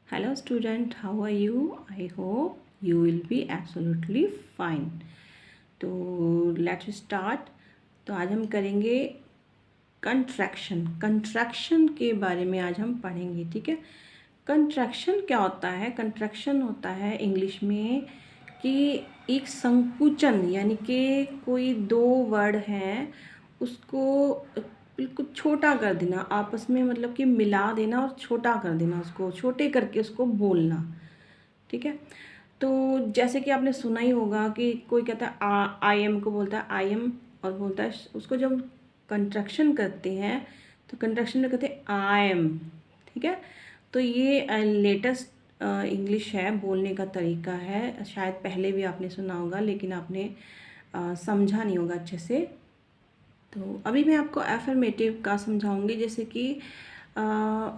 Hello student, how are you? I hope you will be absolutely fine. तो let's start. तो आज हम करेंगे कंट्रैक्शन के बारे में आज हम पढ़ेंगे, ठीक है। कंट्रैक्शन क्या होता है? कंट्रैक्शन होता है इंग्लिश में कि एक संकुचन, यानी कि कोई दो वर्ड हैं उसको बिल्कुल छोटा कर देना, आपस में मतलब कि मिला देना और छोटा कर देना, उसको छोटे करके उसको बोलना, ठीक है। तो जैसे कि आपने सुना ही होगा कि कोई कहता है आई एम को बोलता है आई एम, और बोलता है उसको जब कंट्रैक्शन करते हैं तो कंट्रैक्शन में कहते हैं आई एम, ठीक है। तो ये लेटेस्ट इंग्लिश है, बोलने का तरीका है। शायद पहले भी आपने सुना होगा लेकिन आपने समझा नहीं होगा अच्छे से। तो अभी मैं आपको एफर्मेटिव का समझाऊंगी। जैसे कि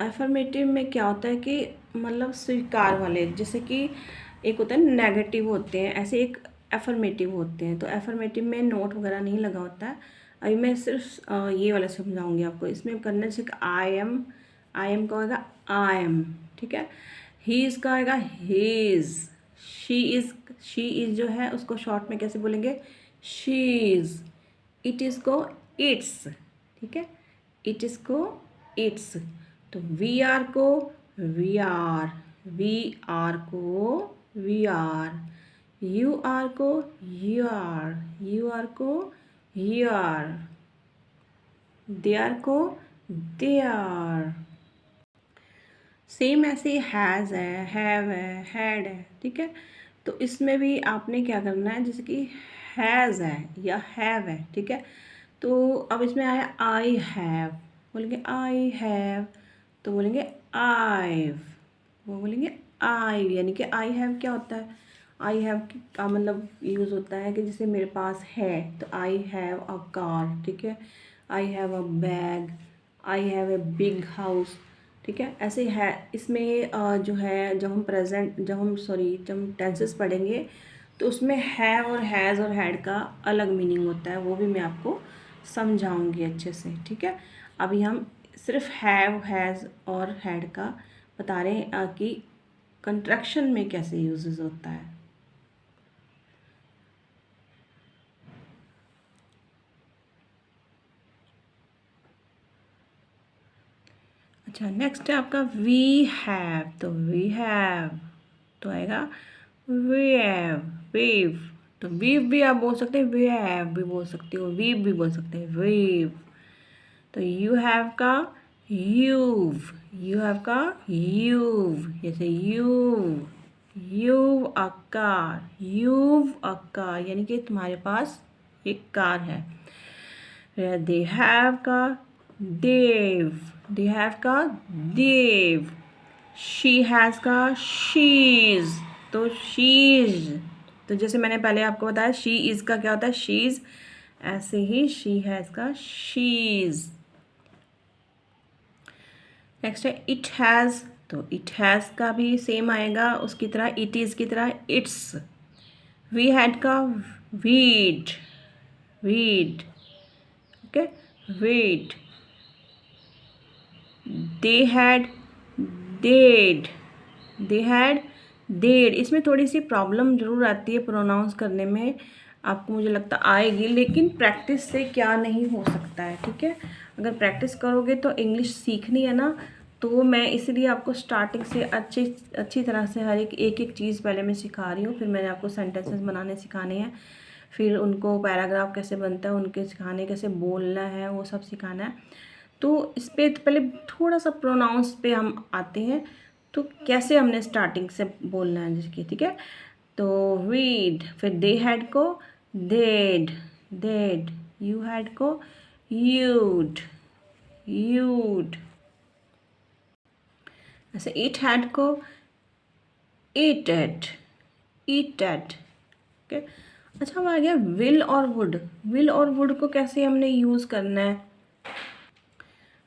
एफर्मेटिव में क्या होता है कि मतलब स्वीकार वाले, जैसे कि एक होता है नेगेटिव होते हैं, ऐसे एक एफर्मेटिव होते हैं। तो एफर्मेटिव में नोट वगैरह नहीं लगा होता है। अभी मैं सिर्फ ये वाला समझाऊंगी आपको। इसमें करना जैसे आई एम का होगा आई एम, ठीक है। ही इज़ का होगा हीज़, शी इज़ जो है उसको शॉर्ट में कैसे बोलेंगे? She is. इट इज़ को इट्स, ठीक है। इट इज़ को इट्स। तो वी आर को वी आर, वी आर को वी आर, यू आर को यू आर, यू आर को यू आर, दे आर को दे आर। सेम ऐसे हैज़ है, हैव है, हैड है, ठीक है। तो इसमें भी आपने क्या करना है, जैसे कि हैज़ है या हैव है, ठीक है। तो अब इसमें आया आई हैव, बोलेंगे आई हैव, तो बोलेंगे आईव, वो बोलेंगे आईव। यानी कि आई हैव क्या होता है? आई हैव का मतलब यूज़ होता है कि जैसे मेरे पास है, तो आई हैव अ कार, ठीक है। I have a bag, I have a big house, ठीक है। ऐसे है इसमें जो है जब हम टेंसेस पढ़ेंगे तो उसमें हैव और हैज़ और हैड का अलग मीनिंग होता है, वो भी मैं आपको समझाऊंगी अच्छे से, ठीक है। अभी हम सिर्फ हैव, हैज़ और हैड का बता रहे हैं कि कंट्रैक्शन में कैसे यूजेस होता है। अच्छा, नेक्स्ट है आपका वी हैव। तो वी हैव तो आएगा वी हैव, वीव। तो वीव भी आप बोल सकते हैं, वी हैव भी बोल सकते हो, वीव भी बोल सकते हैं, वीव। तो यू हैव का यूव, यू हैव का यूव, जैसे यूव अ कार, यूव अ कार, यानी कि तुम्हारे पास एक कार है। दे हैव का देव, दे हैव का देव। शी हैज़ का शीज, तो शीज। तो जैसे मैंने पहले आपको बताया शी इज़ का क्या होता है? शीज। ऐसे ही शी हैज़ का शीज। नेक्स्ट है इट हैज़। तो इट हैज़ का भी सेम आएगा उसकी तरह, इट इज़ की तरह, इट्स। वी हैड का weed, weed, okay, weed. They had dead, they had dead. इसमें थोड़ी सी प्रॉब्लम ज़रूर आती है प्रोनाउंस करने में, आपको मुझे लगता आएगी, लेकिन प्रैक्टिस से क्या नहीं हो सकता है, ठीक है। अगर प्रैक्टिस करोगे तो इंग्लिश सीखनी है ना, तो मैं इसलिए आपको स्टार्टिंग से अच्छी तरह से हर एक चीज़ पहले मैं सिखा रही हूँ। फिर मैंने आपको सेंटेंसेस बनाने सिखाने हैं, फिर उनको पैराग्राफ कैसे बनता है उनके सिखाने, कैसे बोलना है वो सब सिखाना है। तो इस पर पहले थोड़ा सा प्रोनाउंस पे हम आते हैं, तो कैसे हमने स्टार्टिंग से बोलना है जिसकी, ठीक है। तो रीड, फिर दे हैड को देड, देड। यू हैड को यूड, यूड। ऐसे इट हैड को ईटेड, ईटेड, ओके। अच्छा, अब आ गया विल और वुड। विल और वुड को कैसे हमने यूज़ करना है?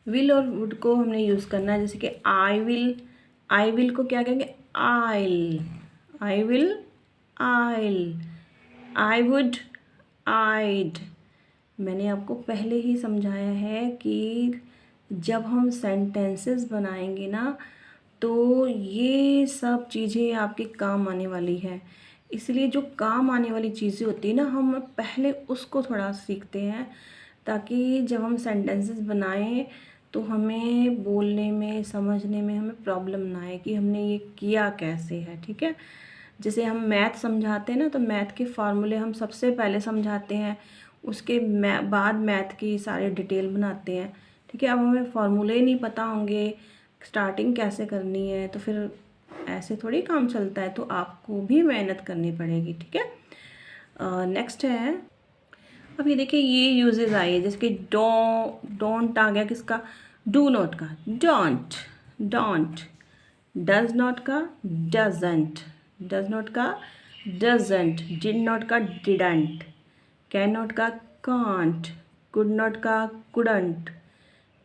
विल और वुड को हमने यूज़ करना है, जैसे कि आई विल को क्या कहेंगे? I'll, I will I'll, I would I'd. मैंने आपको पहले ही समझाया है कि जब हम सेंटेंसेस बनाएंगे ना, तो ये ये सब चीज़ें आपके काम आने वाली है। इसलिए जो काम आने वाली चीज़ें होती है ना, हम पहले उसको थोड़ा सीखते हैं, ताकि जब हम सेंटेंसेस बनाएं तो हमें बोलने में, समझने में हमें प्रॉब्लम ना आए कि हमने ये किया कैसे है। ठीक है, जैसे हम मैथ समझाते हैं ना, तो मैथ के फार्मूले हम सबसे पहले समझाते हैं, उसके बाद मैथ की सारी डिटेल बनाते हैं। ठीक है, अब हमें फार्मूले ही नहीं पता होंगे, स्टार्टिंग कैसे करनी है, तो फिर ऐसे थोड़ी काम चलता है। तो आपको भी मेहनत करनी पड़ेगी। ठीक है, नेक्स्ट है, अब ये देखिए ये यूजेस आई है, जैसे कि डोंट आ गया किसका, डू नॉट का डोंट, डोंट, डज नॉट का डजंट, डज नॉट का डजंट, डिड नॉट का डिडंट, कैन नॉट का कांट, कुड नॉट का कुडंट,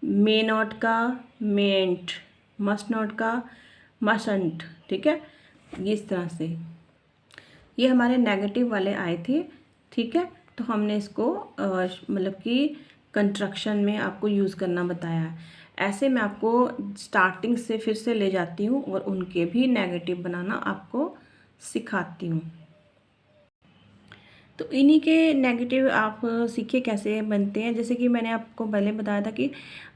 मे नॉट का मेंट, मस्ट नॉट का मशंट। ठीक है, इस तरह से ये हमारे नेगेटिव वाले आए थे। ठीक है, तो हमने इसको मतलब कि कंस्ट्रक्शन में आपको यूज़ करना बताया है। ऐसे मैं आपको स्टार्टिंग से फिर से ले जाती हूँ और उनके भी नेगेटिव बनाना आपको सिखाती हूँ। तो इन्हीं के नेगेटिव आप सीखिए कैसे बनते हैं। जैसे कि मैंने आपको पहले बताया था कि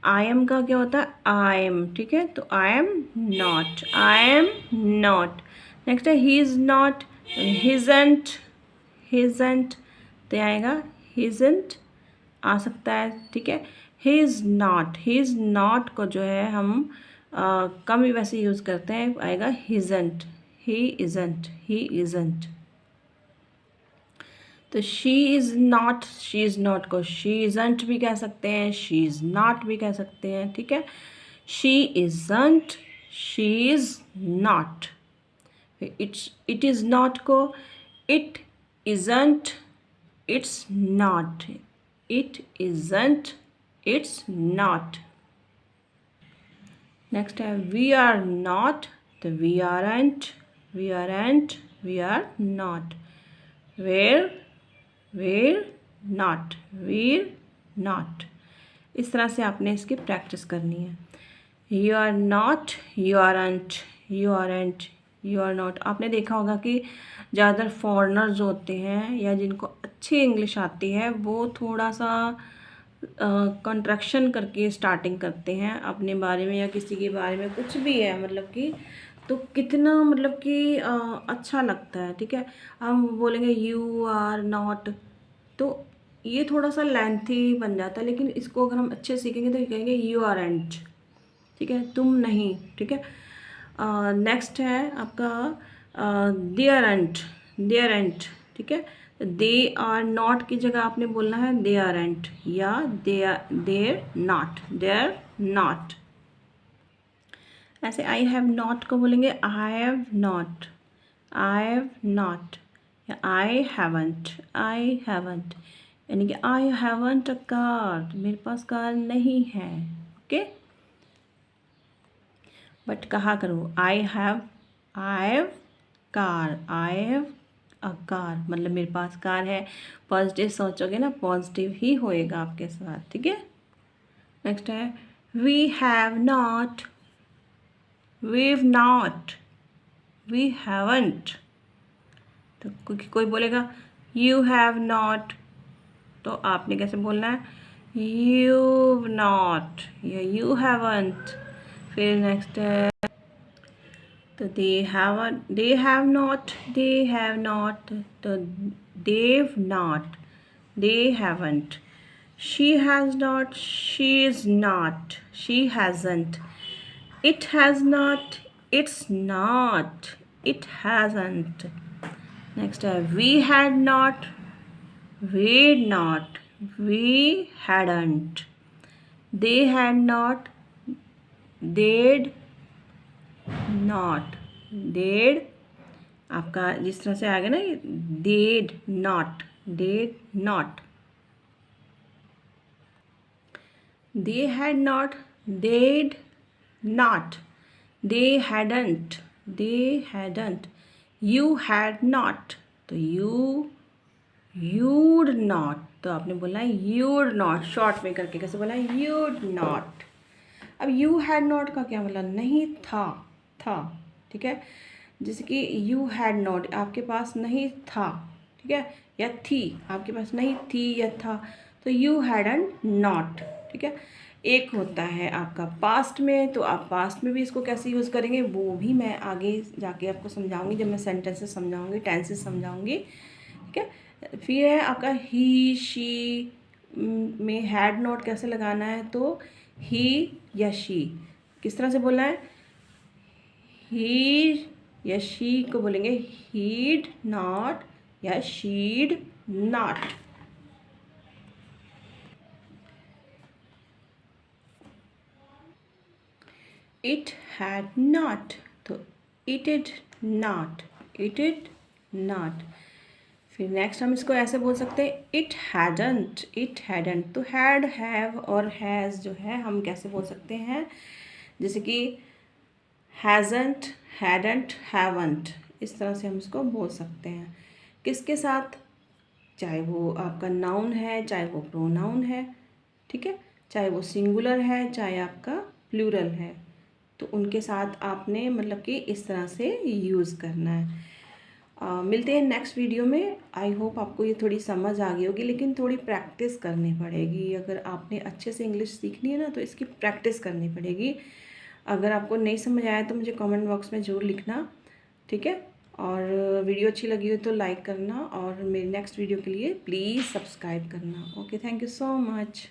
आई एम का क्या होता है, आई एम। ठीक है, तो I am not, I am not. Next है ही इज़ नॉट, हिजंट, हिजंट, तो आएगा हिजंट आ सकता है। ठीक है, he is not, he is not को जो है हम कम ही वैसे यूज़ करते हैं, आएगा हिजंट, ही इज़ंट, ही इज़ंट। तो she is not, she is not को शी इज़ंट भी कह सकते हैं, शी इज़ नॉट भी कह सकते हैं। ठीक है, she isn't, she is not. It is not को it isn't, it's not, it isn't, it's not. Next है वी आर नॉट, तो we aren't, we aren't, we are not. We're, we're not, we're not. इस तरह से आपने इसकी practice करनी है। You are not, you aren't, you aren't, you are not. आपने देखा होगा कि ज़्यादातर फॉरेनर जो होते हैं या जिनको अच्छी इंग्लिश आती है, वो थोड़ा सा कंट्रैक्शन करके स्टार्टिंग करते हैं अपने बारे में या किसी के बारे में, कुछ भी है मतलब कि, तो कितना मतलब कि अच्छा लगता है। ठीक है, हम बोलेंगे यू आर नॉट, तो ये थोड़ा सा लेंथी बन जाता है, लेकिन इसको अगर हम अच्छे सीखेंगे तो ये कहेंगे यू आर एंट। ठीक है, तुम नहीं। ठीक है, नेक्स्ट है आपका देयर एंट, देयर एंट। ठीक है, दे आर नॉट की जगह आपने बोलना है दे आर एंट, या they are they're not, they're not. ऐसे आई हैव नॉट को बोलेंगे I have not, I have not, या आई हैवंट, आई हैवंट, यानी कि आई हैवंट अ कार, मेरे पास कार नहीं है। ओके, बट कहा करो I have car, I have a car, मतलब मेरे पास कार है। पॉजिटिव सोचोगे ना, पॉजिटिव ही होएगा आपके साथ। ठीक है, नेक्स्ट है we have not, we've not, we haven't. तो कोई बोलेगा यू हैव नॉट, तो आपने कैसे बोलना है यू नॉट या यू हैवंट। फिर नेक्स्ट है तो they have not, they have not, तो they've not, they haven't. She has not, she is not, she hasn't. It has not, it's not, it hasn't. Next है we had not, we'd not, we hadn't, they had not, they'd not, they'd, आपका जिस तरह से आ गया ना ये they'd not, they'd not, they had not, they'd not, they hadn't, they hadn't, you had not, तो you'd not, तो आपने बोला है you'd not, शॉर्ट में करके कैसे बोला है you'd not। अब you had not का क्या मतलब, नहीं था, था। ठीक है। जैसे कि यू हैड नॉट, आपके पास नहीं था, ठीक है, या थी, आपके पास नहीं थी या था, तो यू हैडंट नॉट, ठीक है। एक होता है आपका पास्ट में, तो आप पास्ट में भी इसको कैसे यूज़ करेंगे वो भी मैं आगे जाके आपको समझाऊंगी, जब मैं सेंटेंसेस समझाऊंगी, टेंसेस समझाऊंगी, ठीक है। फिर है आपका ही शी में हैड नॉट कैसे लगाना है, तो ही या शी किस तरह से बोलना है, ही या शी को बोलेंगे हीड नॉट या she'd not. It had not, तो it'd not, it'd not. फिर नेक्स्ट हम इसको ऐसे बोल सकते हैं इट हैडंट, इट हैडंट। तो हैड, हैव और हैज़ जो है हम कैसे बोल सकते हैं, जैसे कि हैज़ंट, हैडंट, हैवंट, इस तरह से हम इसको बोल सकते हैं। किसके साथ, चाहे वो आपका नाउन है, चाहे वो प्रोनाउन है, ठीक है, चाहे वो सिंगुलर है, चाहे आपका प्लूरल है, तो उनके साथ आपने मतलब कि इस तरह से यूज़ करना है। मिलते हैं नेक्स्ट वीडियो में। आई होप आपको ये थोड़ी समझ आ गई होगी, लेकिन थोड़ी प्रैक्टिस करनी पड़ेगी। अगर आपने अच्छे से इंग्लिश सीखनी है ना, तो इसकी प्रैक्टिस करनी पड़ेगी। अगर आपको नहीं समझ आया तो मुझे कमेंट बॉक्स में ज़रूर लिखना, ठीक है। और वीडियो अच्छी लगी हो तो लाइक करना, और मेरे नेक्स्ट वीडियो के लिए प्लीज़ सब्सक्राइब करना। Okay, thank you so much.